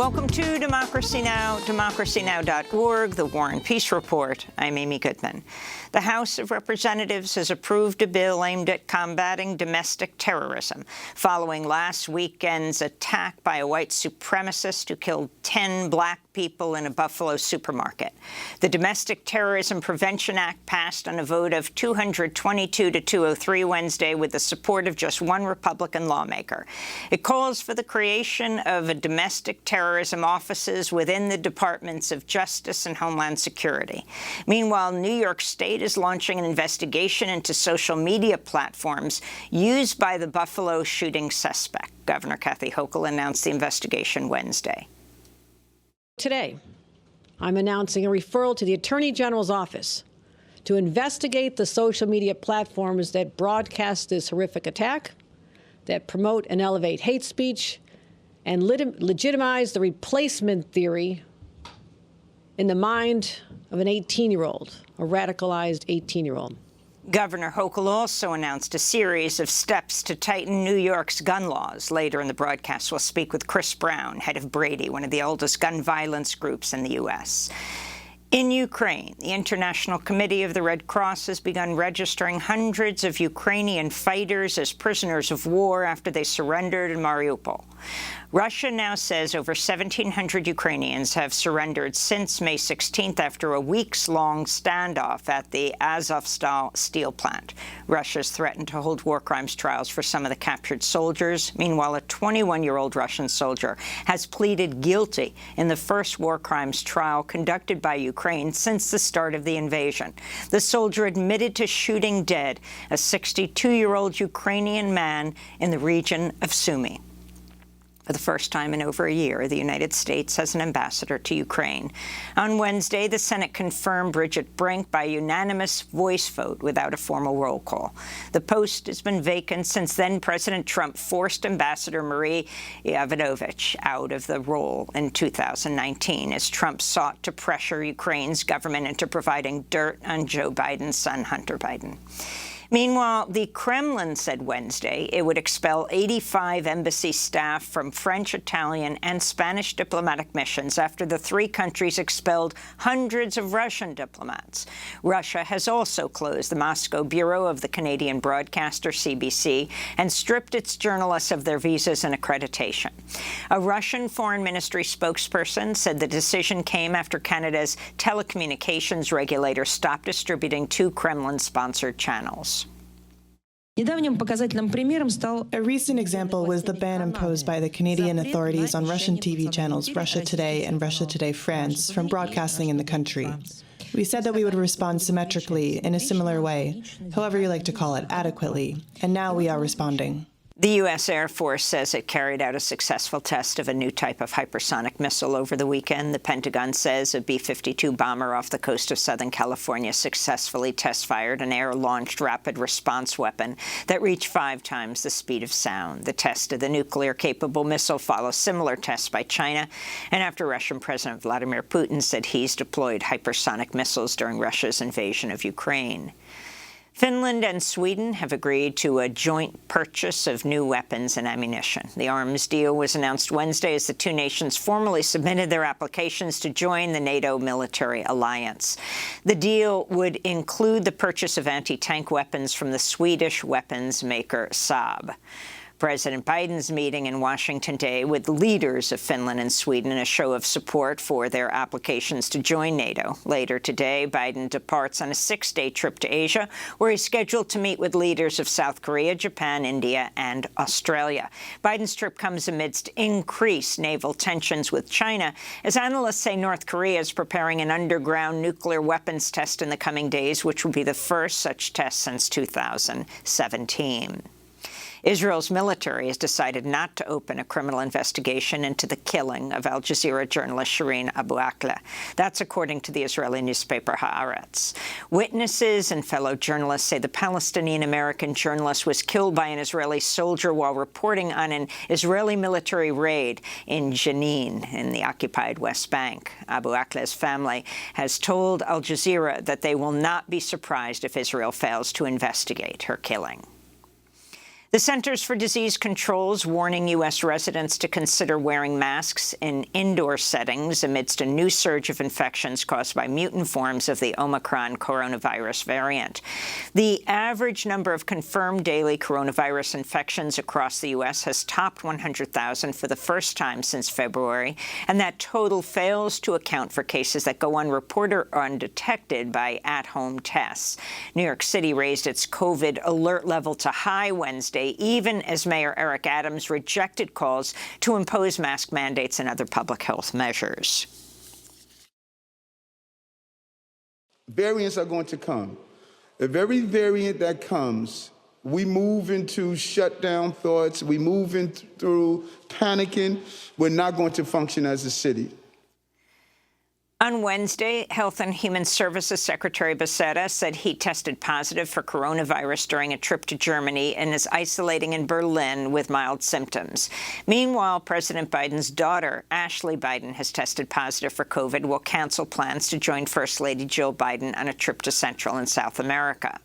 Welcome to Democracy Now!, democracynow.org, the War and Peace Report. I'm Amy Goodman. The House of Representatives has approved a bill aimed at combating domestic terrorism, following last weekend's attack by a white supremacist who killed 10 black people in a Buffalo supermarket. The Domestic Terrorism Prevention Act passed on a vote of 222 to 203 Wednesday with the support of just one Republican lawmaker. It calls for the creation of a domestic terrorism offices within the Departments of Justice and Homeland Security. Meanwhile, New York State is launching an investigation into social media platforms used by the Buffalo shooting suspect. Governor Kathy Hochul announced the investigation Wednesday. Today, I'm announcing a referral to the Attorney General's office to investigate the social media platforms that broadcast this horrific attack, that promote and elevate hate speech, and legitimize the replacement theory in the mind of an 18-year-old, a radicalized 18-year-old. Governor Hochul also announced a series of steps to tighten New York's gun laws. Later in the broadcast, we'll speak with Chris Brown, head of Brady, one of the oldest gun violence groups in the U.S. In Ukraine, the International Committee of the Red Cross has begun registering hundreds of Ukrainian fighters as prisoners of war after they surrendered in Mariupol. Russia now says over 1,700 Ukrainians have surrendered since May 16th after a weeks-long standoff at the Azovstal steel plant. Russia's threatened to hold war crimes trials for some of the captured soldiers. Meanwhile, a 21-year-old Russian soldier has pleaded guilty in the first war crimes trial conducted by Ukraine since the start of the invasion. The soldier admitted to shooting dead a 62-year-old Ukrainian man in the region of Sumy. For the first time in over a year, the United States has an ambassador to Ukraine. On Wednesday, the Senate confirmed Bridget Brink by unanimous voice vote without a formal roll call. The post has been vacant since then-President Trump forced Ambassador Marie Yovanovitch out of the role in 2019 as Trump sought to pressure Ukraine's government into providing dirt on Joe Biden's son, Hunter Biden. Meanwhile, the Kremlin said Wednesday it would expel 85 embassy staff from French, Italian, and Spanish diplomatic missions after the three countries expelled hundreds of Russian diplomats. Russia has also closed the Moscow bureau of the Canadian broadcaster CBC and stripped its journalists of their visas and accreditation. A Russian Foreign Ministry spokesperson said the decision came after Canada's telecommunications regulator stopped distributing two Kremlin-sponsored channels. A recent example was the ban imposed by the Canadian authorities on Russian TV channels Russia Today and Russia Today France from broadcasting in the country. We said that we would respond symmetrically in a similar way, however you like to call it, adequately, and now we are responding. The U.S. Air Force says it carried out a successful test of a new type of hypersonic missile over the weekend. The Pentagon says a B-52 bomber off the coast of Southern California successfully test-fired an air-launched rapid response weapon that reached 5 times the speed of sound. The test of the nuclear-capable missile follows similar tests by China, and after Russian President Vladimir Putin said he's deployed hypersonic missiles during Russia's invasion of Ukraine. Finland and Sweden have agreed to a joint purchase of new weapons and ammunition. The arms deal was announced Wednesday as the two nations formally submitted their applications to join the NATO military alliance. The deal would include the purchase of anti-tank weapons from the Swedish weapons maker Saab. President Biden's meeting in Washington today with leaders of Finland and Sweden in a show of support for their applications to join NATO. Later today, Biden departs on a 6-day trip to Asia, where he's scheduled to meet with leaders of South Korea, Japan, India, and Australia. Biden's trip comes amidst increased naval tensions with China, as analysts say North Korea is preparing an underground nuclear weapons test in the coming days, which will be the first such test since 2017. Israel's military has decided not to open a criminal investigation into the killing of Al Jazeera journalist Shireen Abu Akleh. That's according to the Israeli newspaper Haaretz. Witnesses and fellow journalists say the Palestinian-American journalist was killed by an Israeli soldier while reporting on an Israeli military raid in Jenin in the occupied West Bank. Abu Akleh's family has told Al Jazeera that they will not be surprised if Israel fails to investigate her killing. The Centers for Disease Control is warning U.S. residents to consider wearing masks in indoor settings amidst a new surge of infections caused by mutant forms of the Omicron coronavirus variant. The average number of confirmed daily coronavirus infections across the U.S. has topped 100,000 for the first time since February, and that total fails to account for cases that go unreported or undetected by at-home tests. New York City raised its COVID alert level to high Wednesday, even as Mayor Eric Adams rejected calls to impose mask mandates and other public health measures. Variants are going to come. The every variant that comes, we move into shutdown thoughts, we move through panicking. We're not going to function as a city. On Wednesday, Health and Human Services Secretary Becerra said he tested positive for coronavirus during a trip to Germany and is isolating in Berlin with mild symptoms. Meanwhile, President Biden's daughter, Ashley Biden, has tested positive for COVID, will cancel plans to join First Lady Jill Biden on a trip to Central and South America.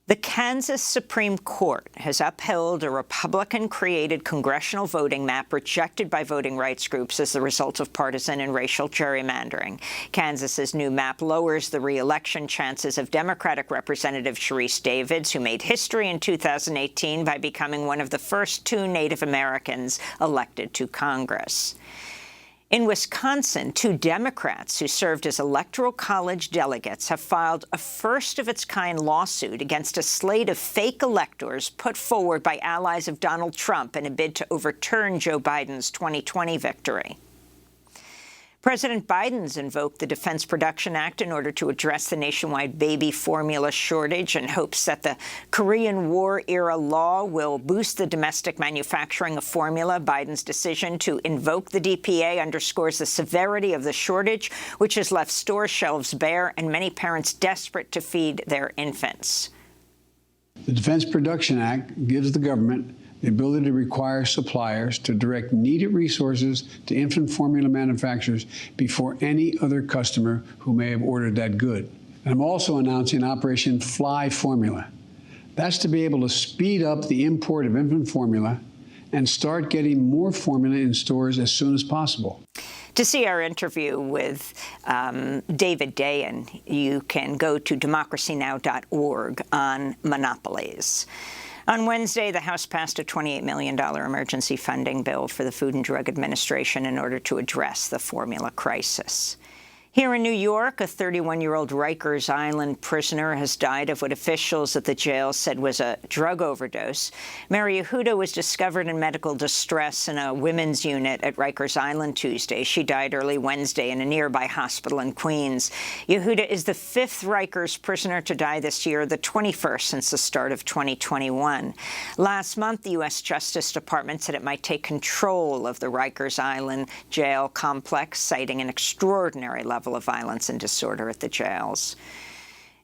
The Kansas Supreme Court has upheld a Republican-created congressional voting map rejected by voting rights groups as the result of partisan and racial gerrymandering. Kansas's new map lowers the re-election chances of Democratic Representative Sharice Davids, who made history in 2018 by becoming one of the first 2 Native Americans elected to Congress. In Wisconsin, 2 Democrats who served as Electoral College delegates have filed a first-of-its-kind lawsuit against a slate of fake electors put forward by allies of Donald Trump in a bid to overturn Joe Biden's 2020 victory. President Biden's invoked the Defense Production Act in order to address the nationwide baby formula shortage and hopes that the Korean War-era law will boost the domestic manufacturing of formula. Biden's decision to invoke the DPA underscores the severity of the shortage, which has left store shelves bare and many parents desperate to feed their infants. The Defense Production Act gives the government the ability to require suppliers to direct needed resources to infant formula manufacturers before any other customer who may have ordered that good. And I'm also announcing Operation Fly Formula. That's to be able to speed up the import of infant formula and start getting more formula in stores as soon as possible. To see our interview with David Dayen, you can go to democracynow.org on monopolies. On Wednesday, the House passed a $28 million emergency funding bill for the Food and Drug Administration in order to address the formula crisis. Here in New York, a 31-year-old Rikers Island prisoner has died of what officials at the jail said was a drug overdose. Mary Yehuda was discovered in medical distress in a women's unit at Rikers Island Tuesday. She died early Wednesday in a nearby hospital in Queens. Yehuda is the 5th Rikers prisoner to die this year, the 21st since the start of 2021. Last month, the U.S. Justice Department said it might take control of the Rikers Island jail complex, citing an extraordinary level of violence and disorder at the jails.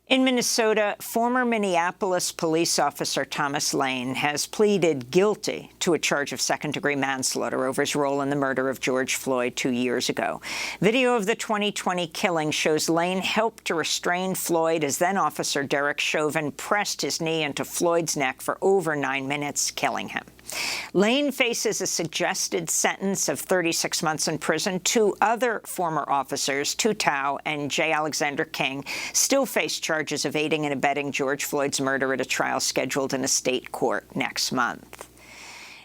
In Minnesota, former Minneapolis police officer Thomas Lane has pleaded guilty to a charge of second-degree manslaughter over his role in the murder of George Floyd 2 years ago. Video of the 2020 killing shows Lane helped to restrain Floyd as then-officer Derek Chauvin pressed his knee into Floyd's neck for over 9 minutes, killing him. Lane faces a suggested sentence of 36 months in prison. 2 other former officers, Tu Tao and J. Alexander King, still face charges of aiding and abetting George Floyd's murder at a trial scheduled in a state court next month.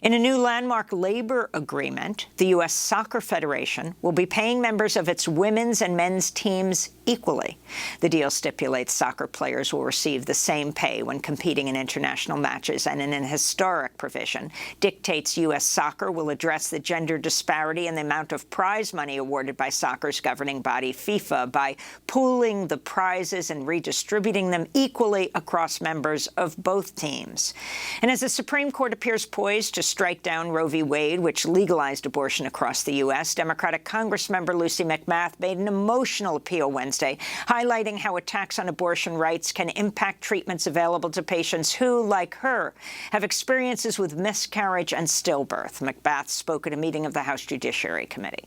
In a new landmark labor agreement, the U.S. Soccer Federation will be paying members of its women's and men's teams equally. The deal stipulates soccer players will receive the same pay when competing in international matches, and in an historic provision, dictates U.S. soccer will address the gender disparity in the amount of prize money awarded by soccer's governing body, FIFA, by pooling the prizes and redistributing them equally across members of both teams. And as the Supreme Court appears poised to strike down Roe v. Wade, which legalized abortion across the U.S., Democratic Congressmember Lucy McMath made an emotional appeal Wednesday, highlighting how attacks on abortion rights can impact treatments available to patients who, like her, have experiences with miscarriage and stillbirth. McMath spoke at a meeting of the House Judiciary Committee.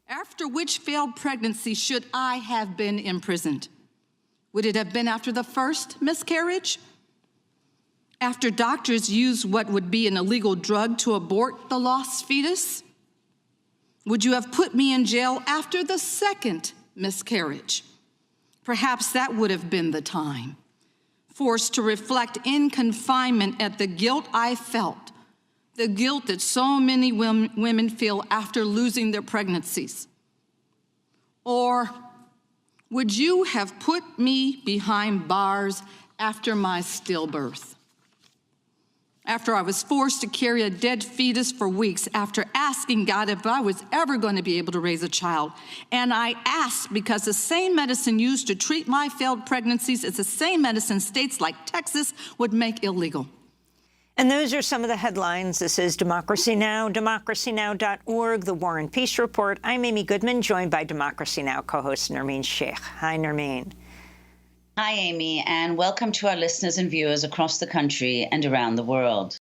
After which failed pregnancy should I have been imprisoned? Would it have been after the first miscarriage? after doctors used what would be an illegal drug to abort the lost fetus? Would you have put me in jail after the second miscarriage? Perhaps that would have been the time. Forced to reflect in confinement at the guilt I felt, the guilt that so many women feel after losing their pregnancies. Or would you have put me behind bars after my stillbirth? After I was forced to carry a dead fetus for weeks, after asking God if I was ever going to be able to raise a child. And I asked because the same medicine used to treat my failed pregnancies is the same medicine states like Texas would make illegal. And those are some of the headlines. This is Democracy Now!, democracynow.org, The War and Peace Report. I'm Amy Goodman, joined by Democracy Now! Co-host Nermeen Sheikh. Hi, Nermeen. Hi, Amy, and welcome to our listeners and viewers across the country and around the world.